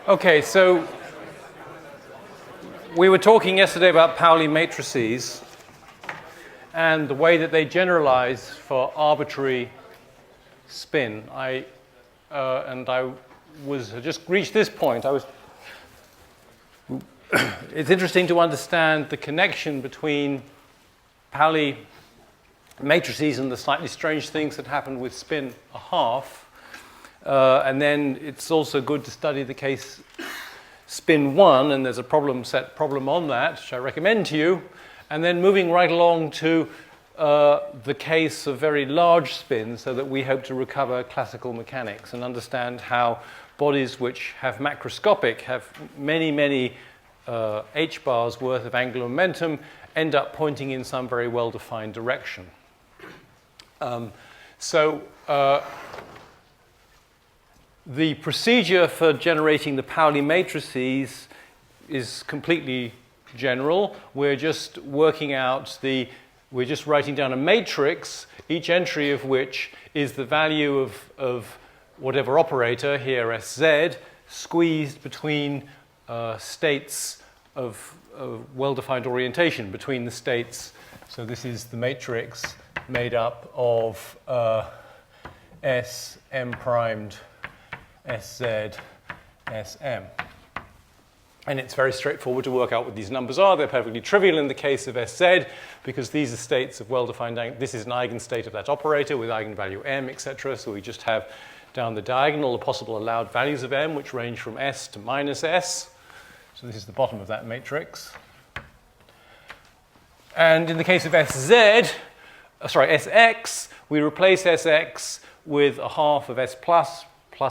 Okay, so we were talking yesterday about Pauli matrices and the way that they generalize for arbitrary spin. I just reached this point. It's interesting to understand the connection between Pauli matrices and the slightly strange things that happen with spin a half. And then it's also good to study the case spin 1, and there's a set problem on that, which I recommend to you. And then moving right along to the case of very large spins, so that we hope to recover classical mechanics and understand how bodies which have macroscopic, have many, many h bars worth of angular momentum, end up pointing in some very well-defined direction. The procedure for generating the Pauli matrices is completely general. We're just writing down a matrix, each entry of which is the value of whatever operator, here Sz, squeezed between states of well-defined orientation between the states. So this is the matrix made up of S, M primed, Sz, Sm. And it's very straightforward to work out what these numbers are. They're perfectly trivial in the case of Sz, because these are states of well-defined, this is an eigenstate of that operator with eigenvalue m, etc. So we just have down the diagonal the possible allowed values of m, which range from s to minus s. So this is the bottom of that matrix. And in the case of Sx, we replace Sx with a half of S plus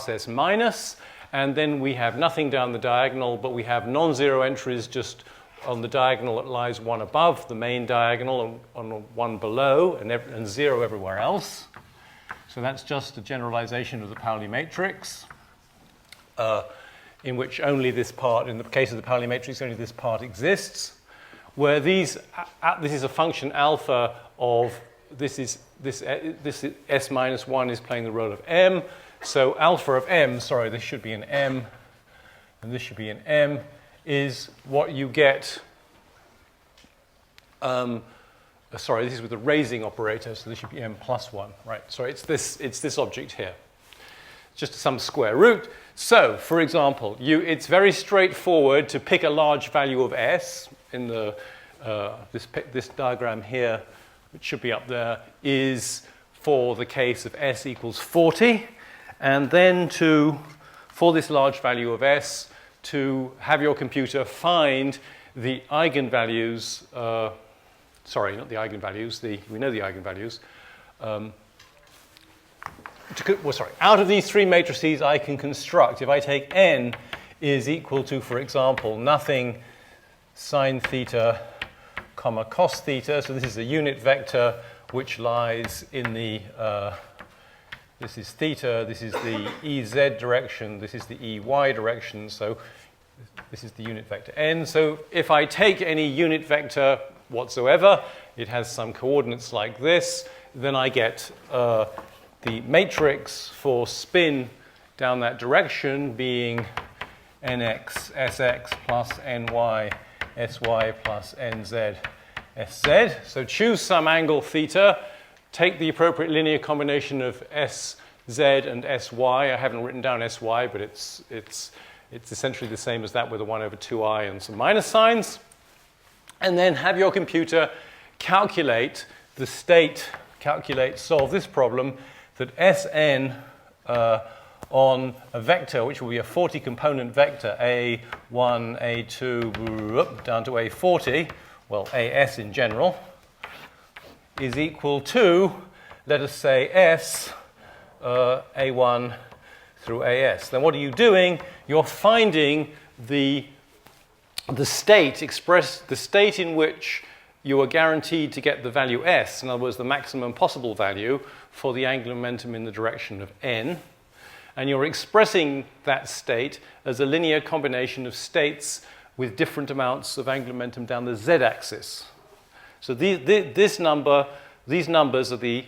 S minus, and then we have nothing down the diagonal, but we have non-zero entries just on the diagonal that lies one above the main diagonal and on one below, and zero everywhere else. So that's just a generalization of the Pauli matrix, in which only this part, in the case of the Pauli matrix, only this part exists, where this is a function alpha of, this S minus 1 is playing the role of m. So alpha of m, sorry, this should be an m, and this should be an m, is what you get. Sorry, this is with the raising operator, so this should be m plus 1, right? Sorry, it's this object here, just some square root. So, for example, it's very straightforward to pick a large value of s in the this diagram here, which should be up there, is for the case of s equals 40. And then for this large value of s, to have your computer find the eigenvalues, sorry, not the eigenvalues, we know the eigenvalues. Out of these three matrices I can construct, if I take n is equal to, for example, nothing sine theta comma cos theta, so this is a unit vector which lies in the this is theta, this is the Ez direction, this is the Ey direction, so this is the unit vector n. So if I take any unit vector whatsoever, it has some coordinates like this, then I get the matrix for spin down that direction being nx sx plus ny sy plus nz sz. So choose some angle theta. Take the appropriate linear combination of Sz and Sy. I haven't written down Sy, but it's essentially the same as that with a 1 over 2i and some minus signs. And then have your computer solve this problem, that Sn on a vector, which will be a 40-component vector, A1, A2, down to A40, well, AS in general, is equal to, let us say, S, A1 through AS. Then what are you doing? You're finding the state in which you are guaranteed to get the value S, in other words, the maximum possible value for the angular momentum in the direction of n. And you're expressing that state as a linear combination of states with different amounts of angular momentum down the z-axis. So these numbers are the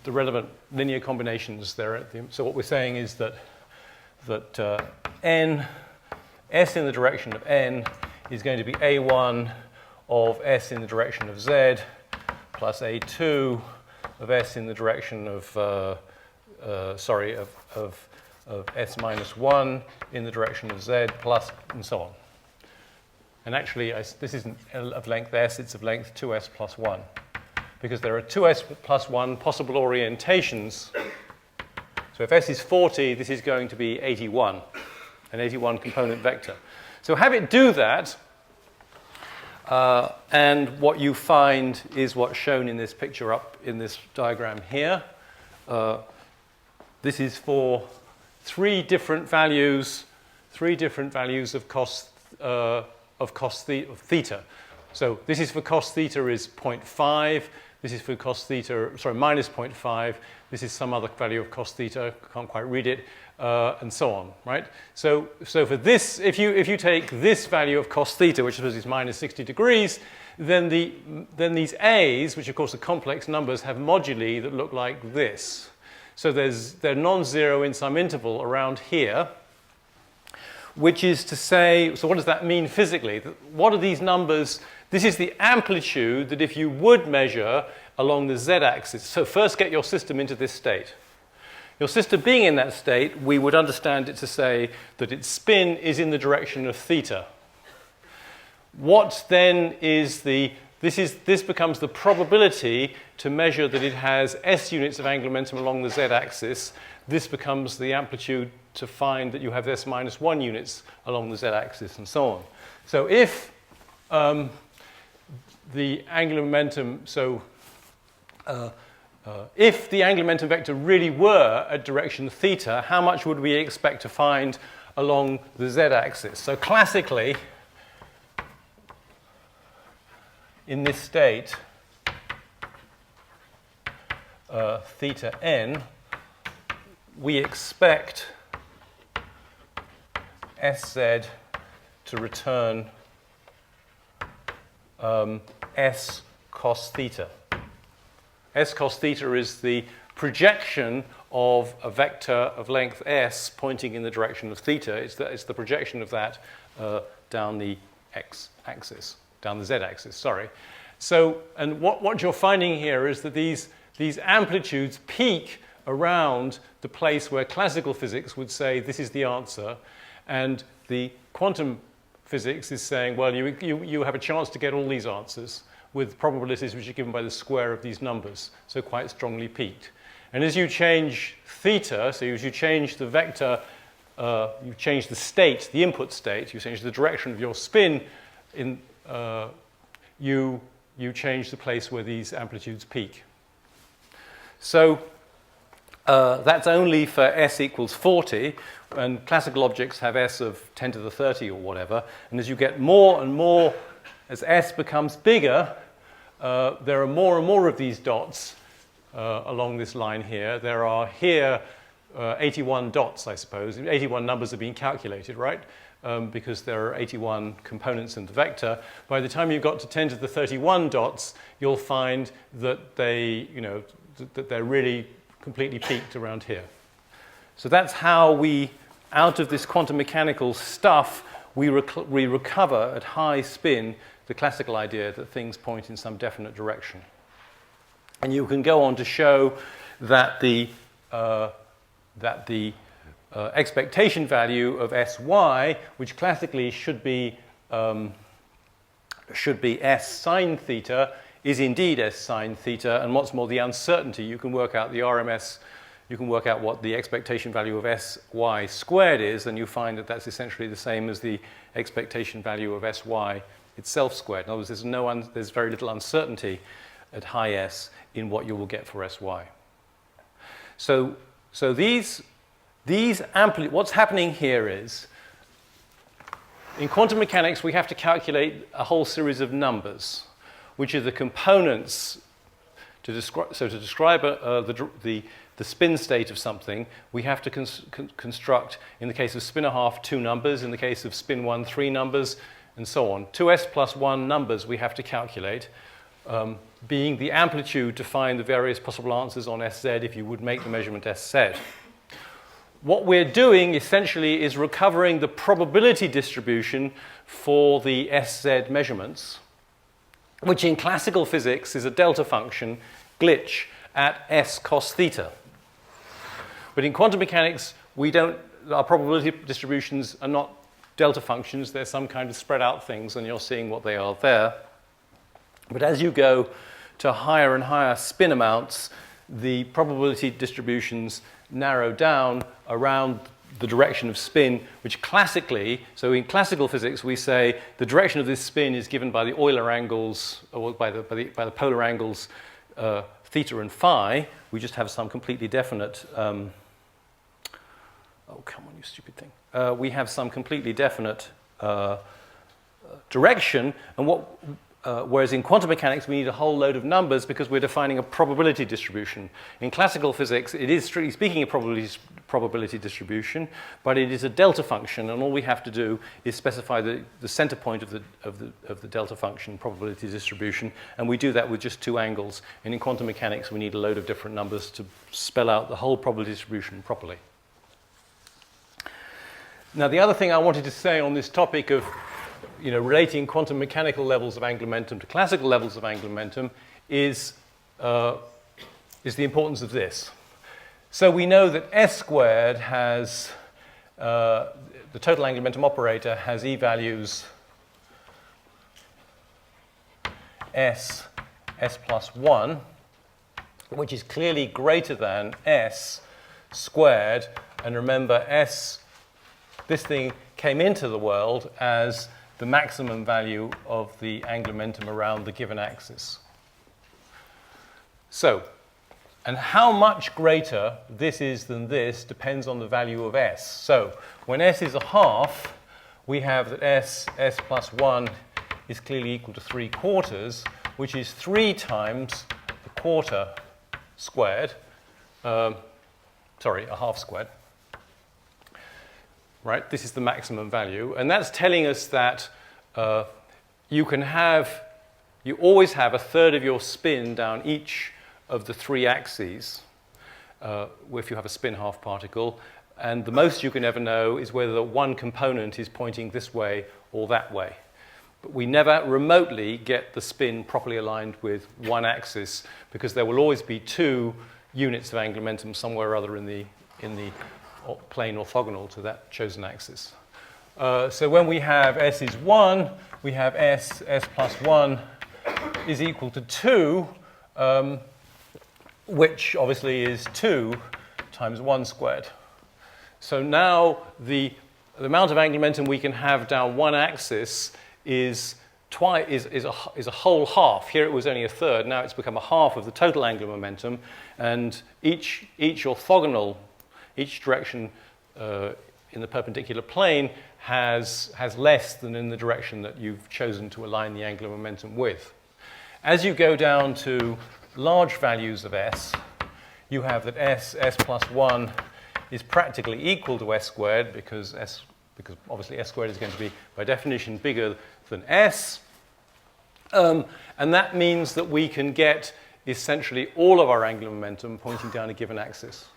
relevant linear combinations there. So what we're saying is that that n, s in the direction of n is going to be a1 of s in the direction of z plus a2 of s in the direction of, of s minus 1 in the direction of z plus, and so on. And actually, this isn't of length s, it's of length 2s plus 1. Because there are 2s plus 1 possible orientations. So if s is 40, this is going to be 81, an 81 component vector. So have it do that, and what you find is what's shown in this picture up in this diagram here. This is for three different values of cos theta. So this is for cos theta is 0.5. This is for cos theta, sorry, minus 0.5. This is some other value of cos theta. Can't quite read it, and so on, right? So for this, if you take this value of cos theta, which I suppose is minus 60 degrees, then these a's, which of course are complex numbers, have moduli that look like this. So they're non-zero in some interval around here, which is to say, so what does that mean physically? What are these numbers? This is the amplitude that if you would measure along the z-axis. So first get your system into this state. Your system being in that state, we would understand it to say that its spin is in the direction of theta. What then is this becomes the probability to measure that it has s units of angular momentum along the z-axis. This becomes the amplitude to find that you have s minus 1 units along the z-axis, and so on. So if the angular momentum, if the angular momentum vector really were at direction theta, how much would we expect to find along the z-axis? So classically, in this state, theta n, we expect Sz to return S cos theta. S cos theta is the projection of a vector of length s pointing in the direction of theta. It's the projection of that down the x-axis, down the z-axis, sorry. So, and what you're finding here is that these amplitudes peak around the place where classical physics would say this is the answer, and the quantum physics is saying, well, you have a chance to get all these answers with probabilities which are given by the square of these numbers, so quite strongly peaked. And as you change theta, so as you change the vector, you change the state, the input state, you change the direction of your spin, you change the place where these amplitudes peak. So that's only for s equals 40, and classical objects have s of 10 to the 30 or whatever. And as you get more and more, as s becomes bigger, there are more and more of these dots along this line here. There are here 81 dots, I suppose. 81 numbers are being calculated, right? Because there are 81 components in the vector. By the time you've got to 10 to the 31 dots, you'll find that that they're really completely peaked around here. So that's how we, out of this quantum mechanical stuff, we recover at high spin the classical idea that things point in some definite direction. And you can go on to show that the expectation value of Sy, which classically should be S sine theta, is indeed S sine theta. And what's more, the uncertainty, you can work out the RMS, you can work out what the expectation value of Sy squared is, and you find that that's essentially the same as the expectation value of Sy itself squared. In other words, there's very little uncertainty at high S in what you will get for Sy. So what's happening here is, in quantum mechanics, we have to calculate a whole series of numbers, which are the components to describe. So to describe the spin state of something, we have to construct, in the case of spin 1/2, 2 numbers, in the case of spin 1, 3 numbers, and so on. 2s plus 1 numbers we have to calculate, being the amplitude to find the various possible answers on Sz if you would make the measurement Sz. what we're doing essentially is recovering the probability distribution for the SZ measurements, which in classical physics is a delta function glitch at s cos theta. But in quantum mechanics, our probability distributions are not delta functions. They're some kind of spread out things, and you're seeing what they are there. But as you go to higher and higher spin amounts, the probability distributions narrow down around the direction of spin, which classically, so in classical physics, we say the direction of this spin is given by the Euler angles, or by the polar angles theta and phi. We just have some completely definite, oh, come on, you stupid thing. We have some completely definite direction, and whereas in quantum mechanics we need a whole load of numbers because we're defining a probability distribution. In classical physics, it is strictly speaking a probability distribution, but it is a delta function, and all we have to do is specify the center point of the delta function probability distribution, and we do that with just two angles. And in quantum mechanics, we need a load of different numbers to spell out the whole probability distribution properly. Now, the other thing I wanted to say on this topic of relating quantum mechanical levels of angular momentum to classical levels of angular momentum is the importance of this. So we know that S squared has, the total angular momentum operator has E values S plus 1, which is clearly greater than S squared. And remember, this thing came into the world as the maximum value of the angular momentum around the given axis. So, and how much greater this is than this depends on the value of S. So, when S is a half, we have that S plus 1 is clearly equal to 3/4, which is 3 times the quarter squared. A half squared. Right, this is the maximum value, and that's telling us that you always have a third of your spin down each of the three axes if you have a spin half particle, and the most you can ever know is whether the one component is pointing this way or that way. But we never remotely get the spin properly aligned with one axis because there will always be two units of angular momentum somewhere or other in the plane orthogonal to that chosen axis. So when we have S is 1, we have S plus 1 is equal to 2, which obviously is 2 times 1 squared. So now the amount of angular momentum we can have down one axis is a whole half. Here it was only a third. Now it's become a half of the total angular momentum, and each orthogonal, each direction in the perpendicular plane has less than in the direction that you've chosen to align the angular momentum with. As you go down to large values of S, you have that S plus 1 is practically equal to S squared because obviously S squared is going to be, by definition, bigger than S. And that means that we can get essentially all of our angular momentum pointing down a given axis.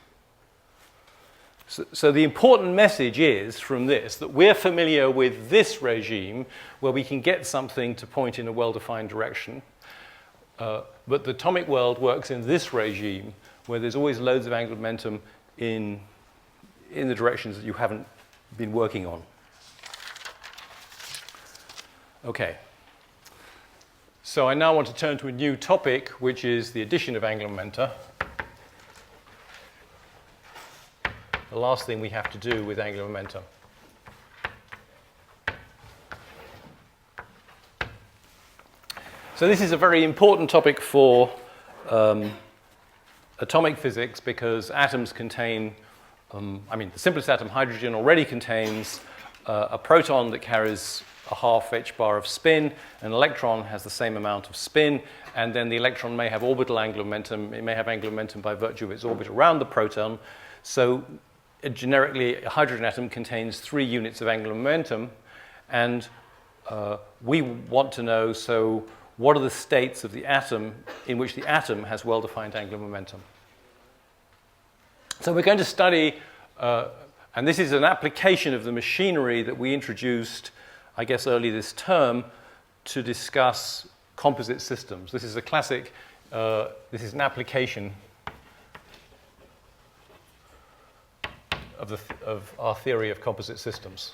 So the important message is from this that we're familiar with this regime where we can get something to point in a well-defined direction. But the atomic world works in this regime where there's always loads of angular momentum in the directions that you haven't been working on. Okay. So I now want to turn to a new topic, which is the addition of angular momenta. The last thing we have to do with angular momentum. So this is a very important topic for atomic physics because atoms contain, the simplest atom, hydrogen, already contains a proton that carries a half h-bar of spin. An electron has the same amount of spin, and then the electron may have orbital angular momentum. It may have angular momentum by virtue of its orbit around the proton. So generically, a hydrogen atom contains 3 units of angular momentum, and we want to know, so what are the states of the atom in which the atom has well-defined angular momentum? So we're going to study And this is an application of the machinery that we introduced, I guess, early this term to discuss composite systems. This is a classic, this is an application of our theory of composite systems.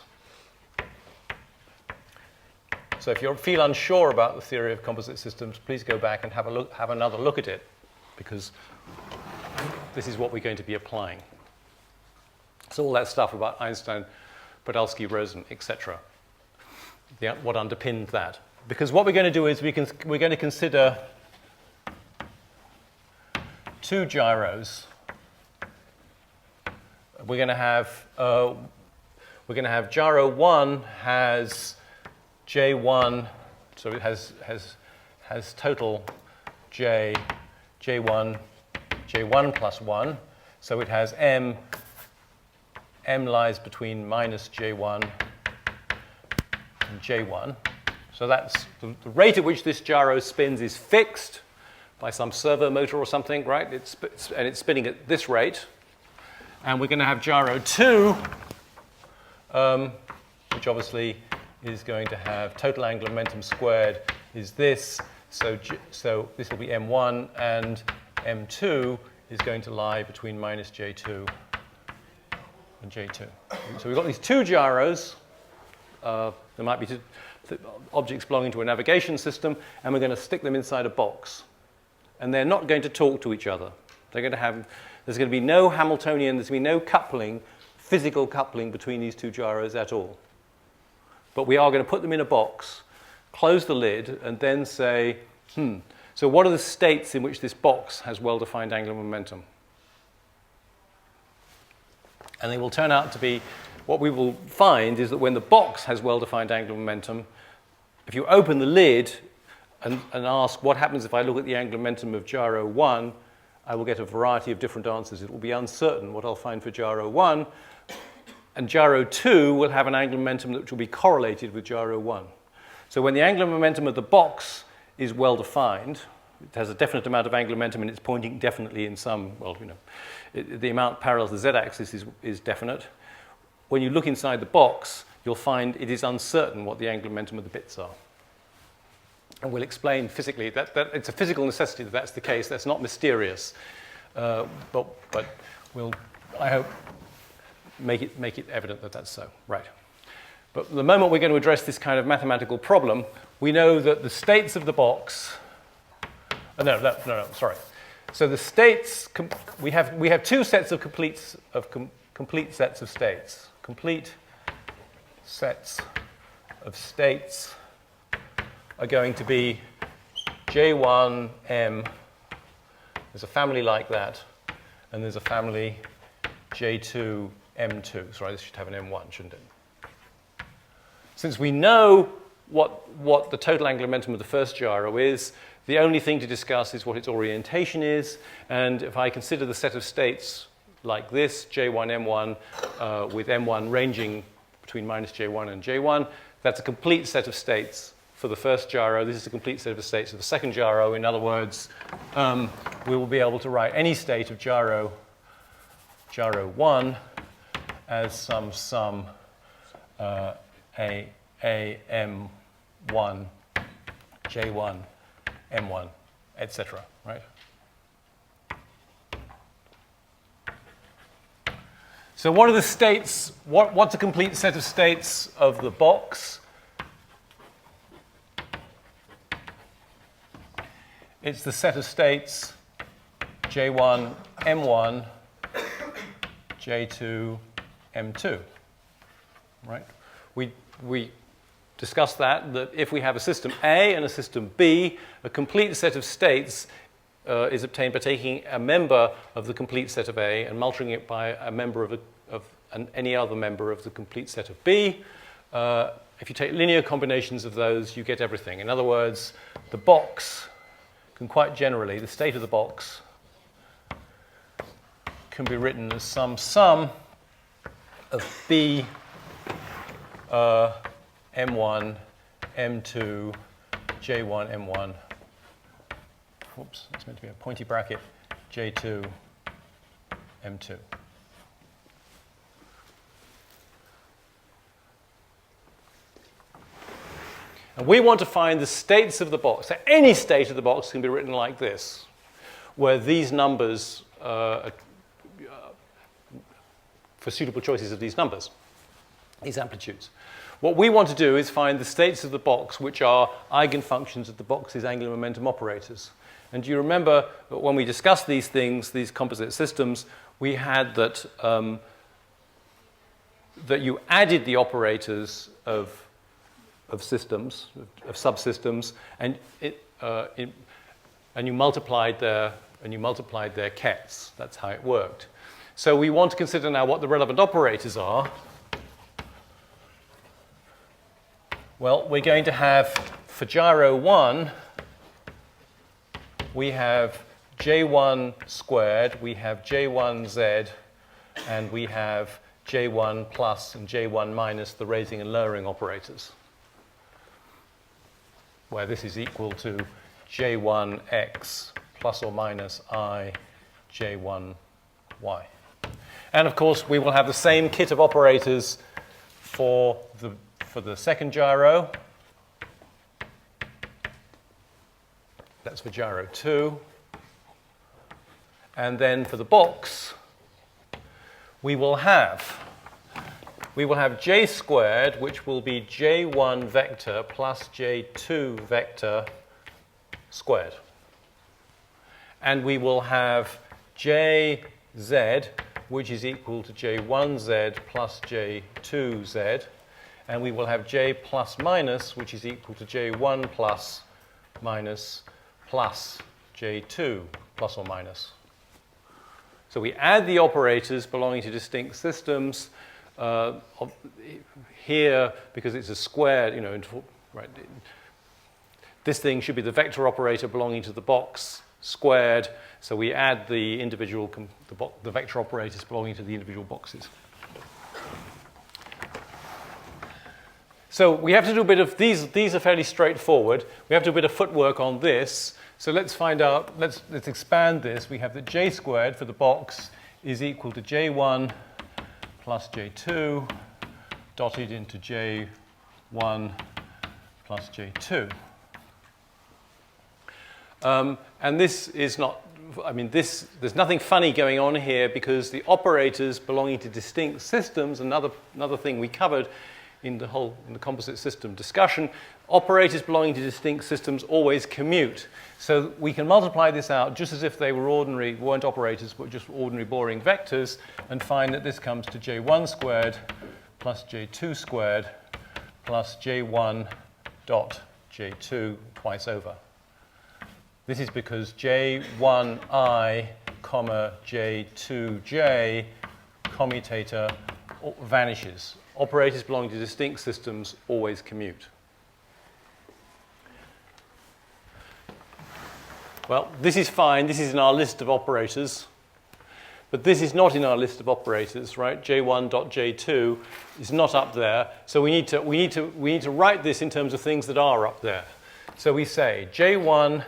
So if you feel unsure about the theory of composite systems, please go back and have another look at it, because this is what we're going to be applying. So all that stuff about Einstein, Podolsky, Rosen, etc. What underpinned that. Because what we're going to do is we're going to consider two gyros. We're going to have gyro 1 has J1, so it has total J1 plus 1. So it has M lies between minus J1 and J1. So that's the rate at which this gyro spins is fixed by some servo motor or something, right? And it's spinning at this rate. And we're going to have gyro 2, which obviously is going to have total angular momentum squared is this. So this will be M1, and M2 is going to lie between minus J2 and J2. So we've got these two gyros. There might be objects belonging to a navigation system, and we're going to stick them inside a box. And they're not going to talk to each other. They're going to have, there's going to be no Hamiltonian, there's going to be no coupling, physical coupling between these two gyros at all. But we are going to put them in a box, close the lid, and then say, so what are the states in which this box has well-defined angular momentum? And they will turn out to be, what we will find is that when the box has well-defined angular momentum, if you open the lid and ask what happens if I look at the angular momentum of gyro 1, I will get a variety of different answers. It will be uncertain what I'll find for gyro 1. And gyro 2 will have an angular momentum which will be correlated with gyro 1. So when the angular momentum of the box is well-defined, it has a definite amount of angular momentum and it's pointing definitely in some, well, the amount parallel to the z-axis is definite. When you look inside the box, you'll find it is uncertain what the angular momentum of the bits are. And we'll explain physically that it's a physical necessity that that's the case. That's not mysterious. But we'll, I hope, make it evident that that's so. Right. But the moment we're going to address this kind of mathematical problem, we know that the states of the box... no, sorry. So the states, we have two sets of complete sets of states. Complete sets of states are going to be J1, M. There's a family like that, and there's a family J2, M2. Sorry, this should have an M1, shouldn't it? Since we know what the total angular momentum of the first gyro is, the only thing to discuss is what its orientation is. And if I consider the set of states like this, J1, M1, with M1 ranging between minus J1 and J1, that's a complete set of states for the first gyro. This is a complete set of states of the second gyro. In other words, we will be able to write any state of gyro 1 as some sum A, M1, J1, M1, etc. Right? So what are the states? What's a complete set of states of the box? It's the set of states J1, M1, J2, M2. Right? We discussed that if we have a system A and a system B, a complete set of states is obtained by taking a member of the complete set of A and multiplying it by a member of any other member of the complete set of B. If you take linear combinations of those, you get everything. In other words, the box can quite generally, the state of the box can be written as some sum of B, M1, M2, J1, M1. Whoops, that's meant to be a pointy bracket, J2, M2. And we want to find the states of the box. So any state of the box can be written like this, where these numbers, for suitable choices of these numbers, these amplitudes. What we want to do is find the states of the box which are eigenfunctions of the box's angular momentum operators. And do you remember that when we discussed these things, these composite systems, we had that, that you added the operators of systems, of subsystems, and you multiplied their kets. That's how it worked. So we want to consider now what the relevant operators are. Well, we're going to have, for gyro 1, we have J1 squared, we have J1z, and we have J1 plus and J1 minus, the raising and lowering operators, where this is equal to J1x plus or minus I J1y. And of course, we will have the same kit of operators for the second gyro. That's for gyro 2. And then for the box, we will have J squared, which will be J1 vector plus J2 vector squared. And we will have Jz, which is equal to J1z plus J2z. And we will have J plus minus, which is equal to J1 plus minus plus J2 plus or minus. So we add the operators belonging to distinct systems. Here, because it's a squared, right, this thing should be the vector operator belonging to the box squared. So we add the individual, the vector operators belonging to the individual boxes. So we have to do a bit of, these are fairly straightforward. We have to do a bit of footwork on this. So let's find out, let's expand this. We have that J squared for the box is equal to J1 plus J2 dotted into J1 plus J2. And this is not, there's nothing funny going on here because the operators belonging to distinct systems, another thing we covered in the composite system discussion, operators belonging to distinct systems always commute. So we can multiply this out just as if they weren't operators, but just ordinary boring vectors, and find that this comes to J1 squared plus J2 squared plus J1 dot J2 twice over. This is because J1i, J2j commutator vanishes. Operators belonging to distinct systems always commute. Well, this is fine. This is in our list of operators. But this is not in our list of operators, right? J1.J2 is not up there. So we need to write this in terms of things that are up there. So we say J1,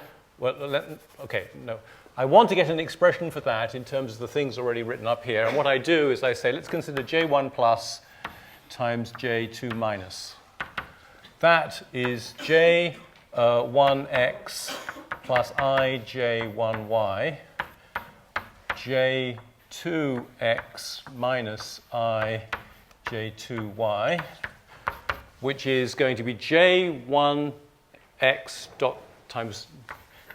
I want to get an expression for that in terms of the things already written up here. And what I do is I say, let's consider J1 plus times J2 minus. That is J1x plus ij1y, J2x minus ij2y, which is going to be J1x dot times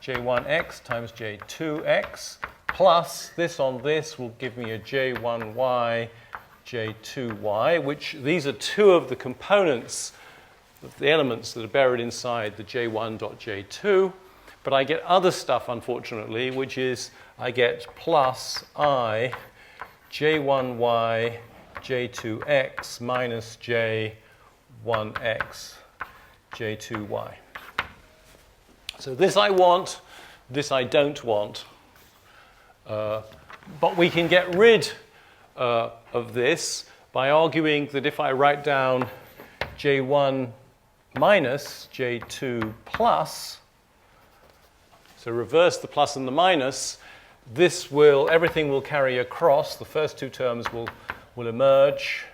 J1x times J2x plus this on this will give me a J1y, J2y, which these are two of the components, the elements that are buried inside the J1.J2. But I get other stuff, unfortunately, which is I get plus I J1y, J2x minus J1x, J2y. So this I want, this I don't want. But we can get rid of this by arguing that if I write down J1 minus J2 plus, so reverse the plus and the minus, everything will carry across. The first two terms will emerge.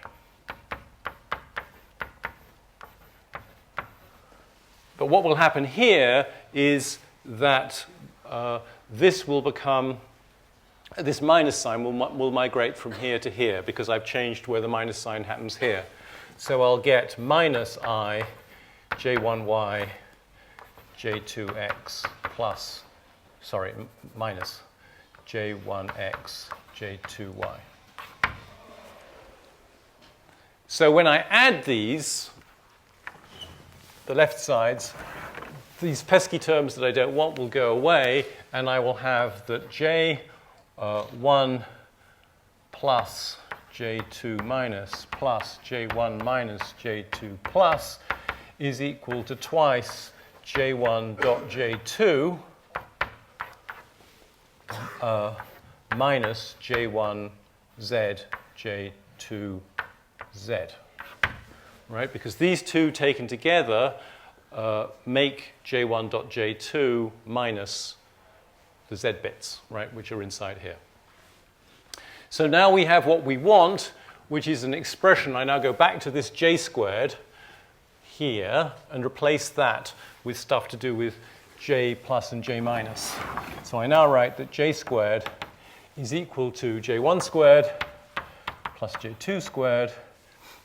But what will happen here is that this will become, this minus sign will migrate from here to here because I've changed where the minus sign happens here. So I'll get minus I j1y j2x plus, sorry, minus j1x j2y. So when I add these, the left sides, these pesky terms that I don't want will go away, and I will have that j1 plus j2 minus plus j1 minus j2 plus is equal to twice j1 dot j2 minus j1 z j2 z. Right? Because these two taken together make j1 dot j2 minus the z bits, right, which are inside here. So now we have what we want, which is an expression. I now go back to this j squared here and replace that with stuff to do with j plus and j minus. So I now write that j squared is equal to j1 squared plus j2 squared,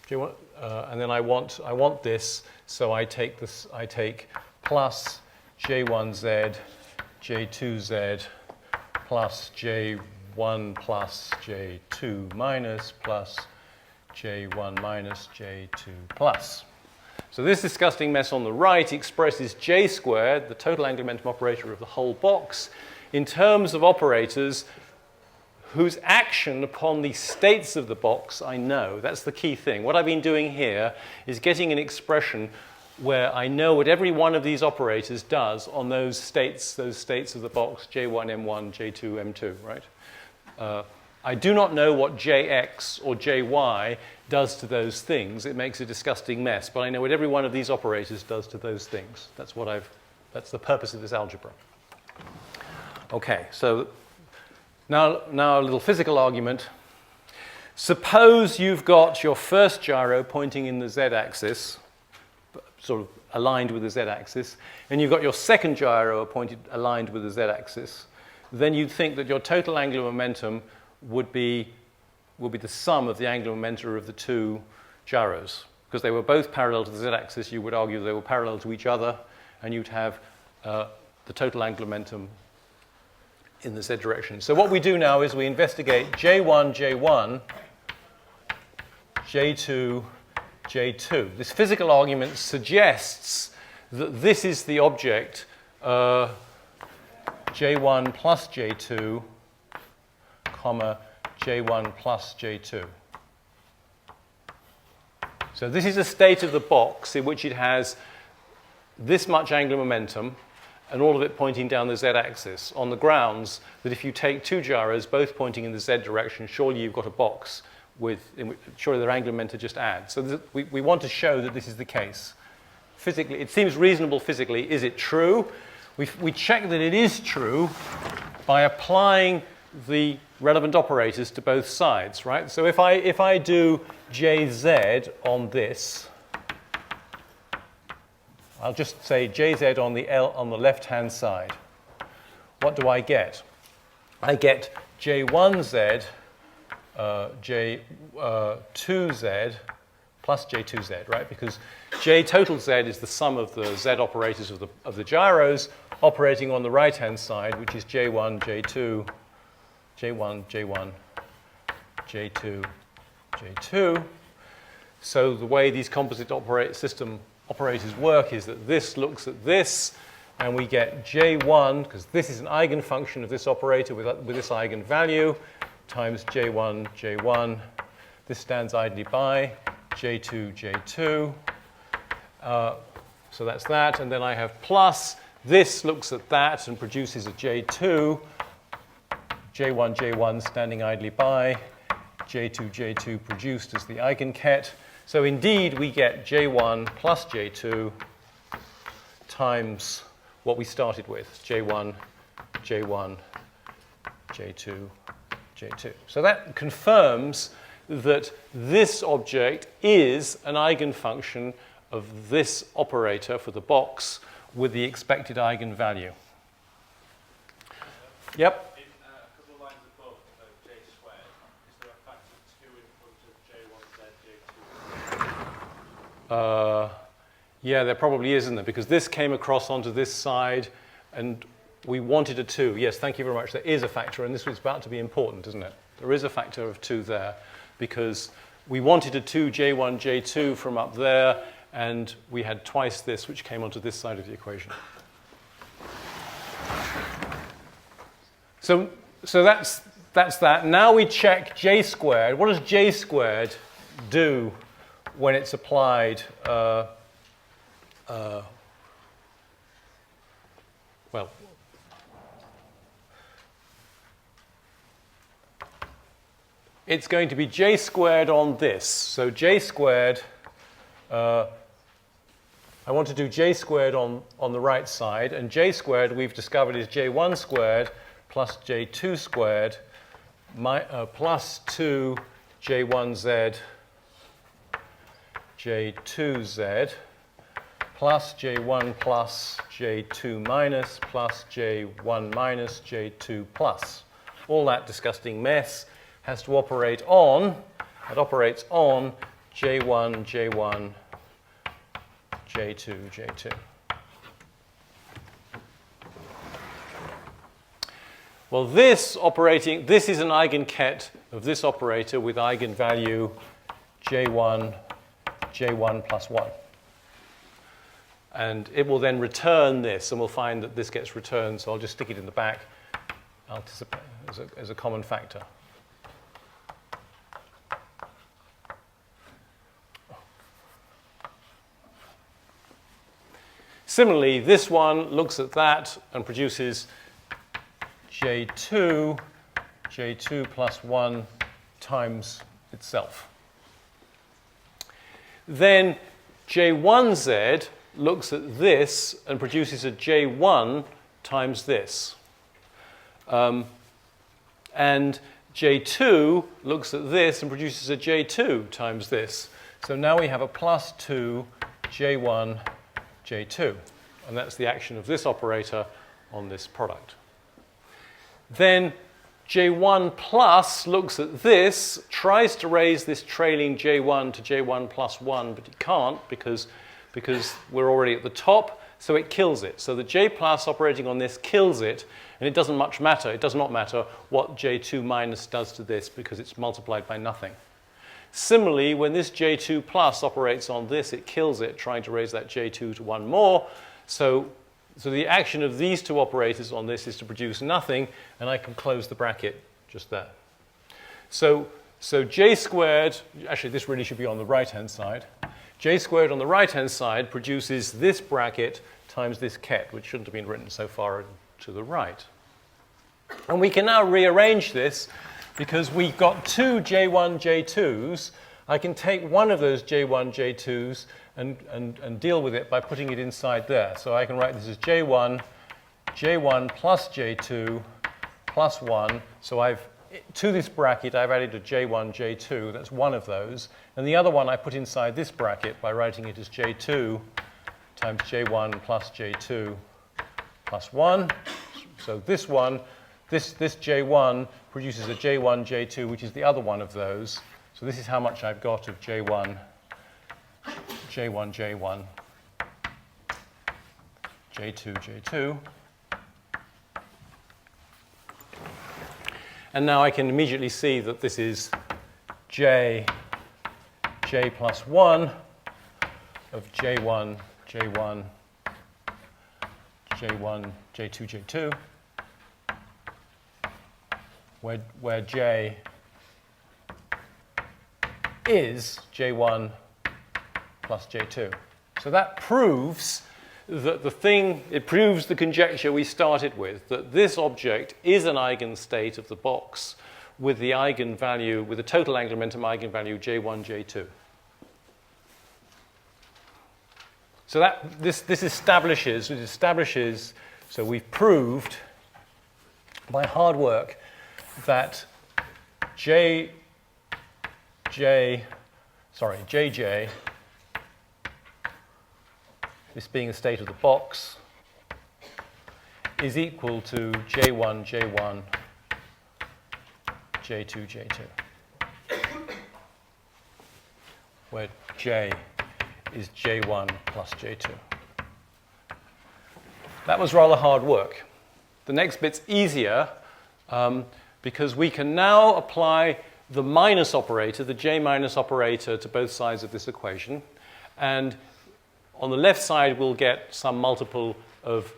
j1, and then I want this, so I take this. I take plus j1z j2z plus j1 plus j2 minus plus j1 minus j2 plus. So this disgusting mess on the right expresses j squared, the total angular momentum operator of the whole box, in terms of operators whose action upon the states of the box I know. That's the key thing. What I've been doing here is getting an expression where I know what every one of these operators does on those states of the box, j1, m1, j2, m2, right? I do not know what jx or jy does to those things. It makes a disgusting mess. But I know what every one of these operators does to those things. That's the purpose of this algebra. Okay, so now a little physical argument. Suppose you've got your first gyro pointing in the z-axis, sort of aligned with the z-axis, and you've got your second gyro aligned with the z-axis. Then you'd think that your total angular momentum would be the sum of the angular momenta of the two gyros. Because they were both parallel to the z-axis, you would argue they were parallel to each other, and you'd have the total angular momentum in the z direction. So what we do now is we investigate j1, j1, j2, j2. This physical argument suggests that this is the object j1 plus j2, comma, j1 plus j2. So this is a state of the box in which it has this much angular momentum and all of it pointing down the z-axis on the grounds that if you take two gyros both pointing in the z direction, surely you've got a box surely their angular momenta just add. So we want to show that this is the case. Physically, it seems reasonable physically. Is it true? We check that it is true by applying the relevant operators to both sides, right? So if I do jz on this, I'll just say jz on the left-hand side. What do I get? I get j1z, j2z plus j2z, right? Because j total z is the sum of the z operators of the gyros operating on the right-hand side, which is j1, j2, j1, j1, j2, j2. So the way these composite system operators work is that this looks at this, and we get j1, because this is an eigenfunction of this operator with this eigenvalue, times j1, j1. This stands idly by, j2, j2. So that's that, and then I have plus. This looks at that and produces a j2, j1, j1 standing idly by, j2, j2 produced as the eigenket. So indeed, we get j1 plus j2 times what we started with, j1, j1, j2, j2. So that confirms that this object is an eigenfunction of this operator for the box with the expected eigenvalue. Yep. In a couple of lines above j squared, is there a factor 2 in front of j1z, j2? Yeah, there probably is, isn't there? Because this came across onto this side, and we wanted a 2. Yes, thank you very much. There is a factor, and this was about to be important, isn't it? There is a factor of 2 there, because we wanted a 2 j1, j2 from up there, and we had twice this, which came onto this side of the equation. So that's that. Now we check j squared. What does j squared do when it's applied? Well, it's going to be j squared on this. So j squared, I want to do j squared on the right side, and j squared we've discovered is j1 squared plus j2 squared plus 2 j1z j2z plus j1 plus j2 minus plus j1 minus j2 plus. All that disgusting mess has to operate on, it operates on j1, j1, j2, j2. Well, this is an eigenket of this operator with eigenvalue j1, j1 plus 1. And it will then return this, and we'll find that this gets returned, so I'll just stick it in the back as a common factor. Similarly, this one looks at that and produces j2 plus 1 times itself. Then j1z looks at this and produces a j1 times this. And j2 looks at this and produces a j2 times this. So now we have a plus 2 j1, j2. And that's the action of this operator on this product. Then j1 plus looks at this, tries to raise this trailing j1 to j1 plus 1, but it can't because we're already at the top, so it kills it. So the j plus operating on this kills it, and it doesn't much matter. It does not matter what j2 minus does to this because it's multiplied by nothing. Similarly, when this j2 plus operates on this, it kills it, trying to raise that j2 to 1 more. So the action of these two operators on this is to produce nothing, and I can close the bracket just there. So j squared, actually this really should be on the right-hand side. J squared on the right-hand side produces this bracket times this ket, which shouldn't have been written so far to the right. And we can now rearrange this because we've got two j1, j2s. I can take one of those j1, j2s and deal with it by putting it inside there. So I can write this as j1 plus j2 plus 1. So to this bracket, I've added a j1, j2. That's one of those. And the other one I put inside this bracket by writing it as j2 times j1 plus j2 plus 1. So this one, this j1 produces a j1, j2, which is the other one of those. So this is how much I've got of j1, j1, j1, j2, j2. And now I can immediately see that this is j plus 1 of j1, j1, j1, j2, j2, where j is j1 plus j2. So that proves that it proves the conjecture we started with, that this object is an eigenstate of the box with the eigenvalue, with the total angular momentum eigenvalue j1, j2. So this establishes, so we've proved by hard work that jj this being the state of the box, is equal to J1, J1, J2, J2, where J is J1 plus J2. That was rather hard work. The next bit's easier because we can now apply the minus operator, the J minus operator, to both sides of this equation. And on the left side, we'll get some multiple of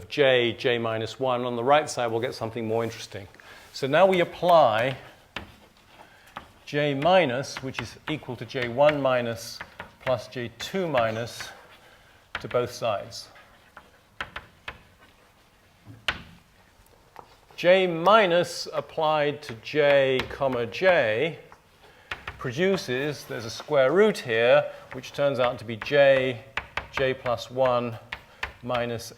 J, J minus 1. On the right side, we'll get something more interesting. So now we apply J minus, which is equal to J1 minus plus J2 minus to both sides. J minus applied to J comma J produces, there's a square root here, which turns out to be J plus 1 minus,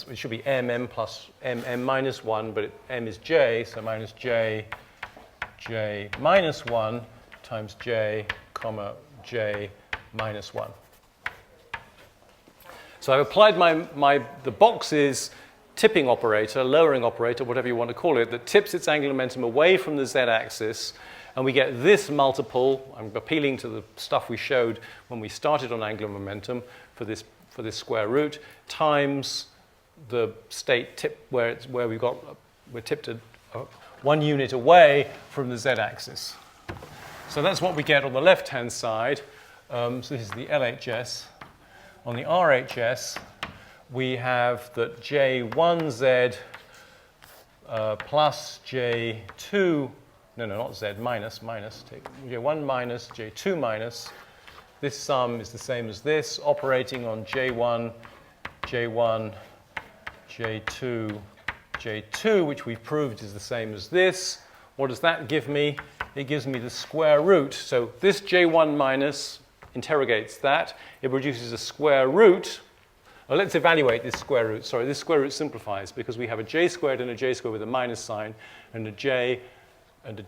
it should be M plus M minus 1, but M is J, so minus J minus 1 times J comma J minus 1. So I've applied the box's tipping operator, lowering operator, whatever you want to call it, that tips its angular momentum away from the z-axis, and we get this multiple. I'm appealing to the stuff we showed when we started on angular momentum for this square root, times the state tip where we're tipped 1 unit away from the z-axis. So that's what we get on the left-hand side. So this is the LHS. On the RHS, we have that J1Z plus J2, not Z, minus, take J1 minus, J2 minus. This sum is the same as this, operating on J1, J1, J2, J2, which we've proved is the same as this. What does that give me? It gives me the square root. So this J1 minus interrogates that. It produces a square root. Well, let's evaluate this square root. Sorry, this square root simplifies because we have a j squared and a j squared with a minus sign and a j with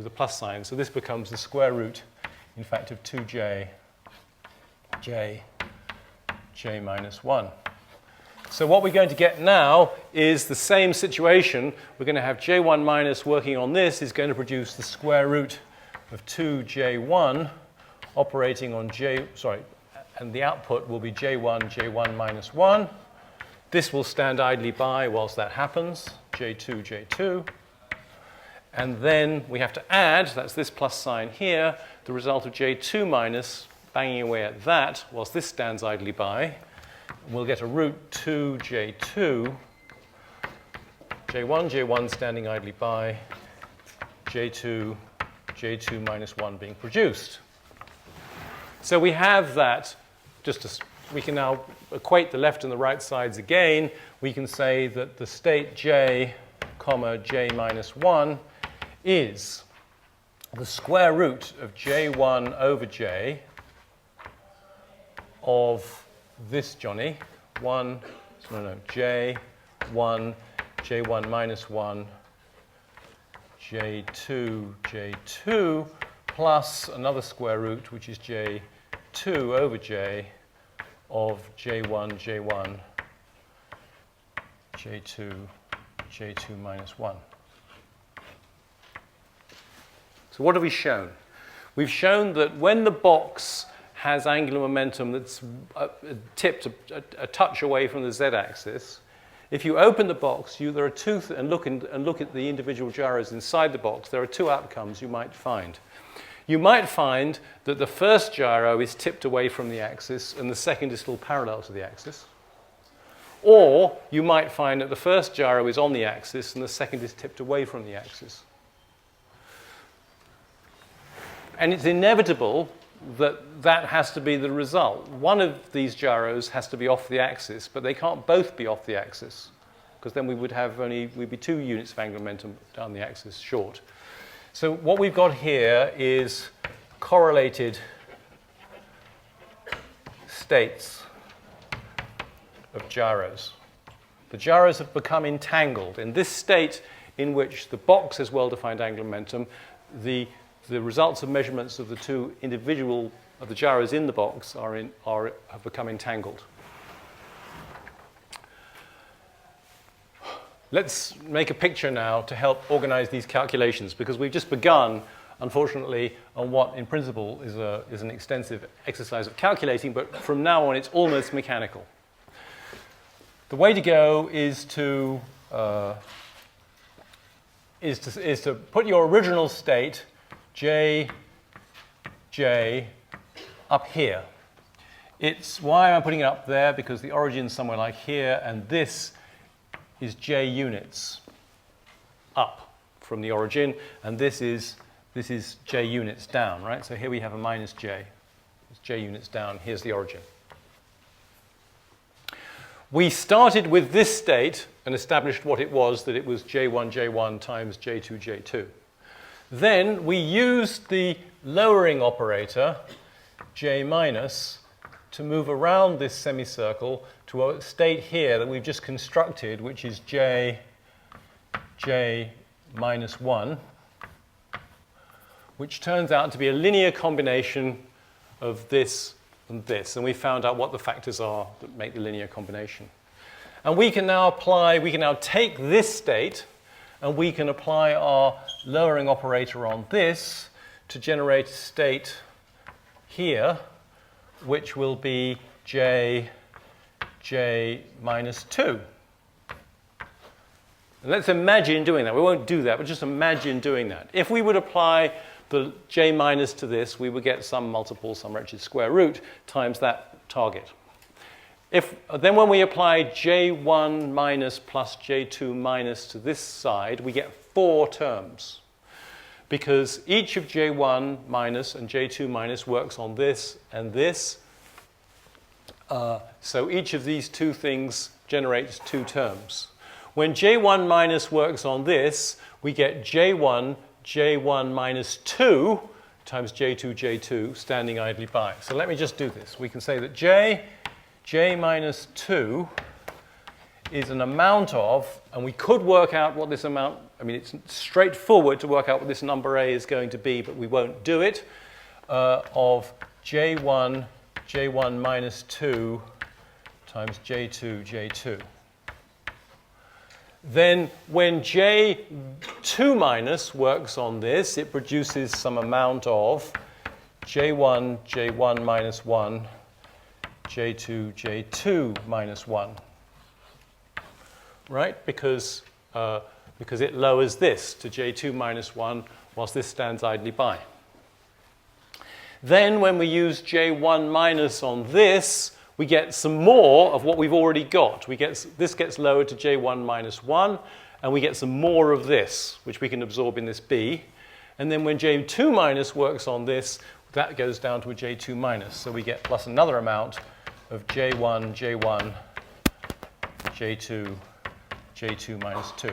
a plus sign. So this becomes the square root, in fact, of 2j, j minus 1. So what we're going to get now is the same situation. We're going to have j1 minus working on this is going to produce the square root of 2j1 operating on and the output will be J1 minus 1. This will stand idly by whilst that happens, J2. And then we have to add, that's this plus sign here, the result of J2 minus banging away at that whilst this stands idly by. We'll get a root 2J2, J1 standing idly by, J2 minus 1 being produced. So we have that. We can now equate the left and the right sides again. We can say that the state J, comma J minus 1 is the square root of J1 over J of this Johnny, J1, J1 minus 1, J2 plus another square root, which is J2 over J of J1, J2 minus 1. So what have we shown? We've shown that when the box has angular momentum that's tipped a touch away from the z-axis, if you open the box, there are two, and look at the individual gyros inside the box, there are two outcomes you might find. You might find that the first gyro is tipped away from the axis and the second is still parallel to the axis. Or you might find that the first gyro is on the axis and the second is tipped away from the axis. And it's inevitable that that has to be the result. One of these gyros has to be off the axis, but they can't both be off the axis, because then we'd be 2 units of angular momentum down the axis short. So what we've got here is correlated states of gyros. The gyros have become entangled. In this state in which the box has well-defined angular momentum, the results of measurements of the 2 individual of the gyros in the box have become entangled. Let's make a picture now to help organize these calculations, because we've just begun, unfortunately, on what in principle is an extensive exercise of calculating, but from now on it's almost mechanical. The way to go is to put your original state, J, up here. Why am I putting it up there? Because the origin is somewhere like here, and this is J units up from the origin, and this is J units down, right? So here we have a minus J. It's J units down. Here's the origin. We started with this state and established what it was, that it was J1, J1 times J2, J2. Then we used the lowering operator, J minus, to move around this semicircle to a state here that we've just constructed, which is J minus 1, which turns out to be a linear combination of this and this. And we found out what the factors are that make the linear combination. And we can now take this state, and we can apply our lowering operator on this to generate a state here, which will be J minus 2. And let's imagine doing that. We won't do that, but just imagine doing that. If we would apply the J minus to this, we would get some multiple, some wretched square root, times that target. Then when we apply J1 minus plus J2 minus to this side, we get 4 terms, because each of J1 minus and J2 minus works on this and this. So each of these two things generates 2 terms. When J1 minus works on this, we get J1 minus 2 times J2, J2 standing idly by. So let me just do this. We can say that J minus 2 is an amount of, and we could work out what this amount, it's straightforward to work out what this number A is going to be, but we won't do it, of J1 minus 2 times J2, J2. Then when J2 minus works on this, it produces some amount of J1 minus 1, J2, J2 minus 1. Right? Because it lowers this to J2 minus 1 whilst this stands idly by. Then when we use J1 minus on this, we get some more of what we've already got. This gets lowered to J1 minus 1, and we get some more of this, which we can absorb in this B. And then when J2 minus works on this, that goes down to a J2 minus. So we get plus another amount of J1, J2, J2 minus 2.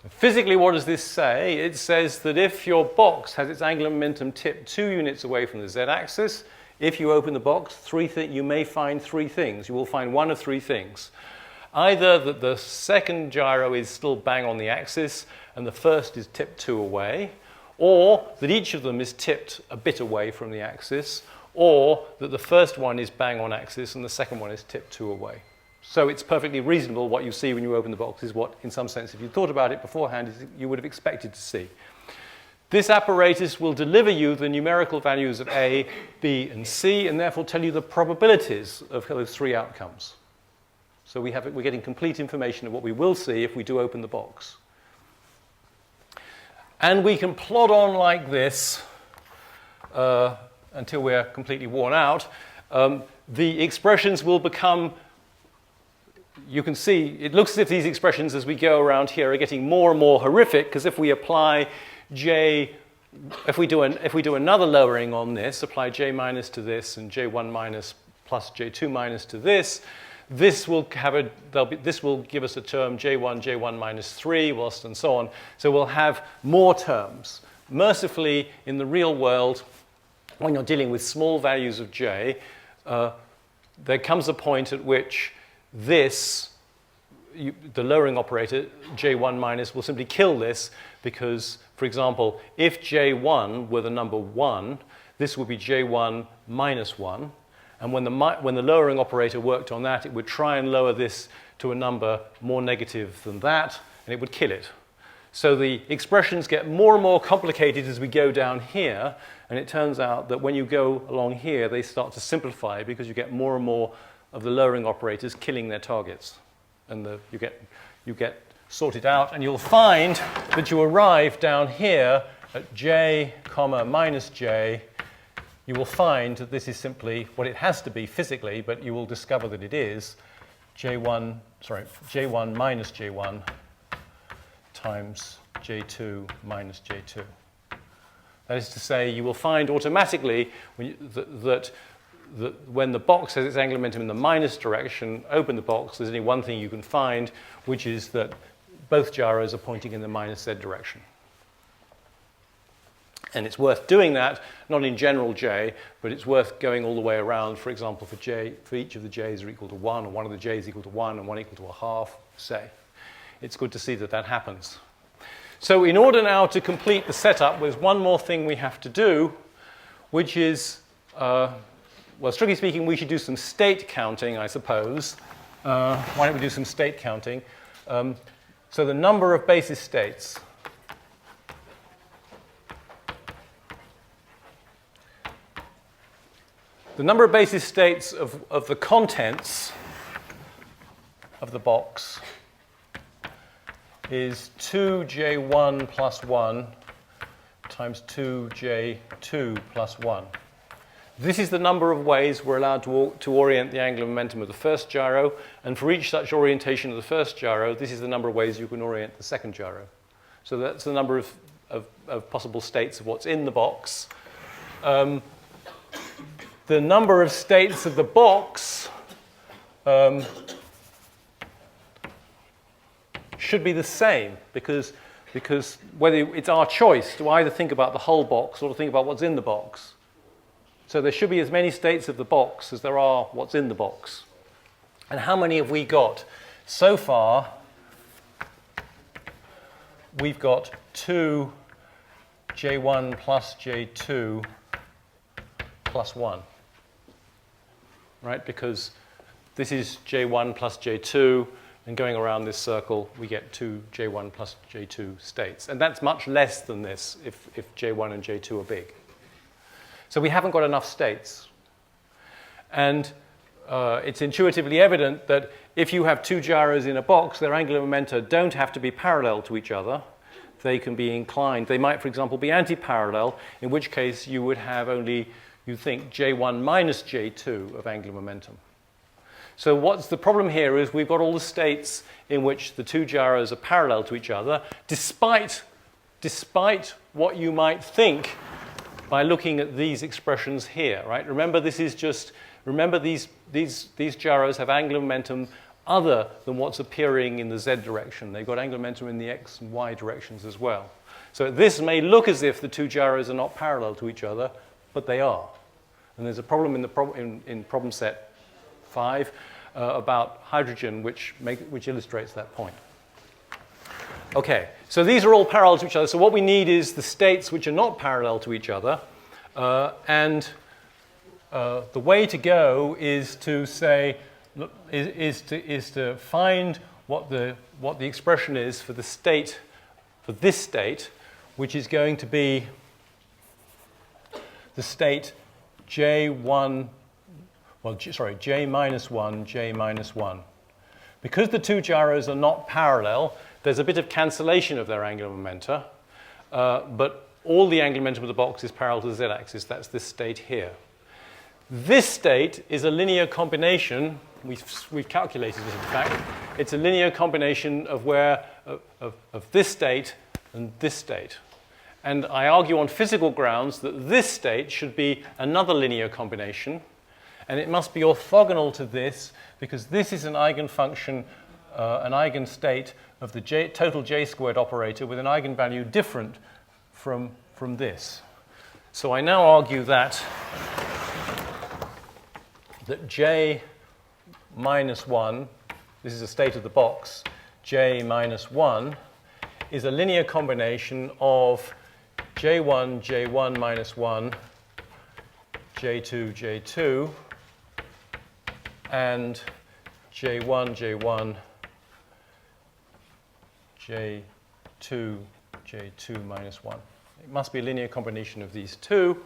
Physically, what does this say? It says that if your box has its angular momentum tipped 2 units away from the z-axis, if you open the box, you may find 3 things. You will find one of 3 things. Either that the second gyro is still bang on the axis and the first is tipped 2 away, or that each of them is tipped a bit away from the axis, or that the first one is bang on axis and the second one is tipped 2 away. So it's perfectly reasonable. What you see when you open the box is what, in some sense, if you thought about it beforehand, you would have expected to see. This apparatus will deliver you the numerical values of A, B, and C, and therefore tell you the probabilities of those 3 outcomes. So we're getting complete information of what we will see if we do open the box. And we can plod on like this until we're completely worn out. The expressions will become, you can see, it looks as if these expressions as we go around here are getting more and more horrific, because if we apply if we do another lowering on this, apply J minus to this and J1 minus plus J2 minus to this, this will give us a term J1 minus 3, whilst and so on. So we'll have more terms. Mercifully, in the real world, when you're dealing with small values of J, there comes a point at which the lowering operator, J1 minus, will simply kill this because, for example, if J1 were the number 1, this would be J1 minus 1. And when the lowering operator worked on that, it would try and lower this to a number more negative than that, and it would kill it. So the expressions get more and more complicated as we go down here, and it turns out that when you go along here, they start to simplify because you get more and more of the lowering operators killing their targets. And you get sorted out, and you'll find that you arrive down here at j, comma, minus j. You will find that this is simply what it has to be physically, but you will discover that it is J1 minus J1 times J2 minus J2. That is to say, you will find automatically that when the box has its angular momentum in the minus direction, open the box, there's only one thing you can find, which is that both gyros are pointing in the minus z direction. And it's worth doing that, not in general j, but it's worth going all the way around, for example, for each of the j's are equal to 1, or one of the j's equal to 1, and one equal to a half, say. It's good to see that that happens. So in order now to complete the setup, there's one more thing we have to do, which is, well, strictly speaking, we should do some state counting, I suppose. Why don't we do some state counting? So the number of basis states. The number of basis states of the contents of the box is 2j1 plus 1 times 2j2 plus 1. This is the number of ways we're allowed to orient the angular momentum of the first gyro, and for each such orientation of the first gyro, this is the number of ways you can orient the second gyro. So that's the number of possible states of what's in the box. The number of states of the box should be the same because whether it's our choice to either think about the whole box or to think about what's in the box. So there should be as many states of the box as there are what's in the box. And how many have we got? So far, we've got 2 J1 plus J2 plus 1. Right? Because this is J1 plus J2, and going around this circle, we get 2 J1 plus J2 states. And that's much less than this if J1 and J2 are big. So we haven't got enough states. And it's intuitively evident that if you have two gyros in a box, their angular momenta don't have to be parallel to each other. They can be inclined. They might, for example, be anti-parallel, in which case you would have only, you think, J1 minus J2 of angular momentum. So what's the problem here is we've got all the states in which the two gyros are parallel to each other, despite what you might think by looking at these expressions here, right? Remember, these gyros have angular momentum other than what's appearing in the z direction. They've got angular momentum in the x and y directions as well. So this may look as if the two gyros are not parallel to each other, but they are. And there's a problem in problem set 5 about hydrogen, which illustrates that point. Okay, so these are all parallel to each other. So what we need is the states which are not parallel to each other. The way to go is to say, is to find what the expression is for the state, for this state, which is going to be the state J1, well, J minus 1, J minus 1. Because the two gyros are not parallel, there's a bit of cancellation of their angular momenta, but all the angular momentum of the box is parallel to the z-axis. That's this state here. This state is a linear combination. We've calculated it, in fact. It's a linear combination of this state and this state. And I argue on physical grounds that this state should be another linear combination, and it must be orthogonal to this because this is an eigenfunction, an eigenstate of the total j squared operator with an eigenvalue different from this. So I now argue that j minus 1, this is a state of the box, j minus 1, is a linear combination of J1 minus 1 J2, J2, and J1, J1, J2, J2 minus 1. It must be a linear combination of these two.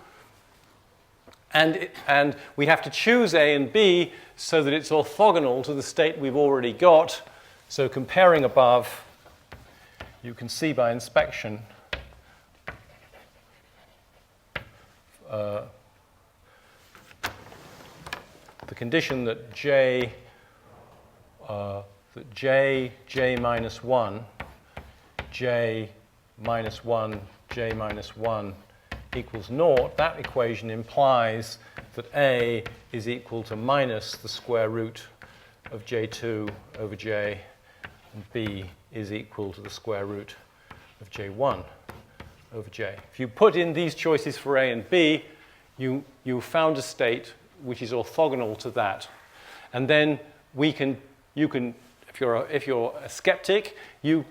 And we have to choose A and B so that it's orthogonal to the state we've already got. So comparing above, you can see by inspection the condition that J minus 1, J minus 1, J minus 1 equals naught, that equation implies that A is equal to minus the square root of J2 over J, and B is equal to the square root of J1 over J. If you put in these choices for A and B, you found a state which is orthogonal to that. And then you can, if you're a skeptic, you've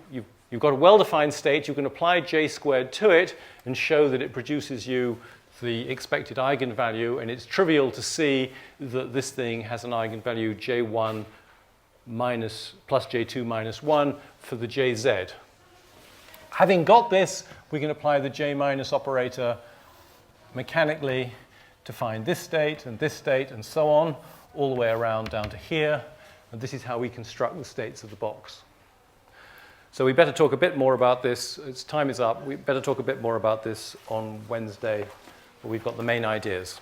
got a well-defined state, you can apply J squared to it and show that it produces you the expected eigenvalue, and it's trivial to see that this thing has an eigenvalue J1 plus J2 minus 1 for the Jz. Having got this, we can apply the J minus operator mechanically to find this state and so on, all the way around down to here. And this is how we construct the states of the box. So we better talk a bit more about this. Time is up. We better talk a bit more about this on Wednesday, but we've got the main ideas.